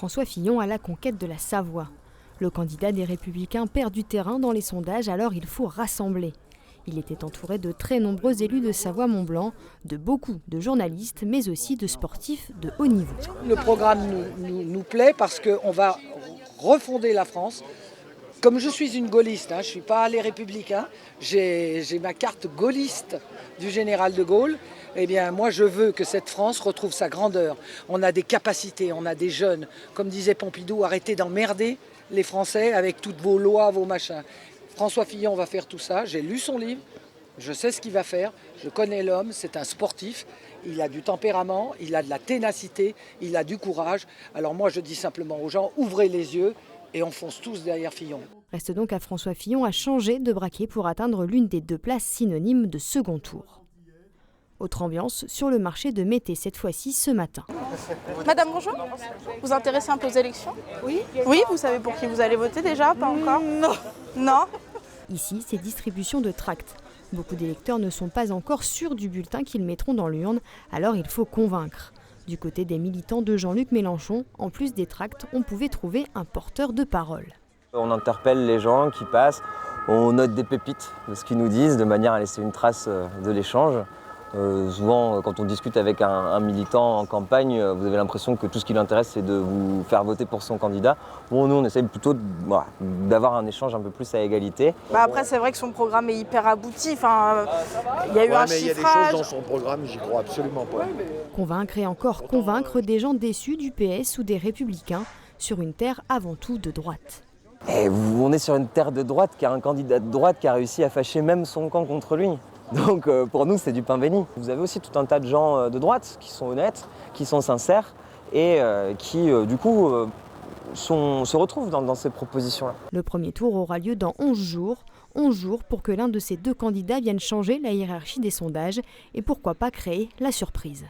François Fillon à la conquête de la Savoie. Le candidat des Républicains perd du terrain dans les sondages, alors il faut rassembler. Il était entouré de très nombreux élus de Savoie-Mont-Blanc, de beaucoup de journalistes, mais aussi de sportifs de haut niveau. Le programme nous plaît parce qu'on va refonder la France. Comme je suis une gaulliste, je ne suis pas les Républicains, j'ai ma carte gaulliste du général de Gaulle. Eh bien, moi, je veux que cette France retrouve sa grandeur. On a des capacités, on a des jeunes. Comme disait Pompidou, arrêtez d'emmerder les Français avec toutes vos lois, vos machins. François Fillon va faire tout ça. J'ai lu son livre, je sais ce qu'il va faire. Je connais l'homme, c'est un sportif. Il a du tempérament, il a de la ténacité, il a du courage. Alors moi, je dis simplement aux gens, ouvrez les yeux et on fonce tous derrière Fillon. Reste donc à François Fillon à changer de braquet pour atteindre l'une des deux places synonymes de second tour. Autre ambiance sur le marché de Mété, cette fois-ci ce matin. Madame, bonjour. Vous vous intéressez un peu aux élections? Oui. Oui, vous savez pour qui vous allez voter déjà? Pas encore? Non. Non. Ici, c'est distribution de tracts. Beaucoup d'électeurs ne sont pas encore sûrs du bulletin qu'ils mettront dans l'urne, alors il faut convaincre. Du côté des militants de Jean-Luc Mélenchon, en plus des tracts, on pouvait trouver un porteur de parole. On interpelle les gens qui passent, on note des pépites de ce qu'ils nous disent, de manière à laisser une trace de l'échange. Souvent, quand on discute avec un militant en campagne, vous avez l'impression que tout ce qui l'intéresse, c'est de vous faire voter pour son candidat. Bon, nous, on essaye plutôt d'avoir un échange un peu plus à égalité. Après, c'est vrai que son programme est hyper abouti. Enfin, il y a eu un chiffrage. Il y a des choses dans son programme, j'y crois absolument pas. Convaincre et encore convaincre des gens déçus du PS ou des Républicains sur une terre avant tout de droite. Et on est sur une terre de droite, qui a un candidat de droite qui a réussi à fâcher même son camp contre lui. Donc pour nous, c'est du pain béni. Vous avez aussi tout un tas de gens de droite qui sont honnêtes, qui sont sincères et qui, du coup, se retrouvent dans ces propositions-là. Le premier tour aura lieu dans 11 jours. 11 jours pour que l'un de ces deux candidats vienne changer la hiérarchie des sondages et pourquoi pas créer la surprise.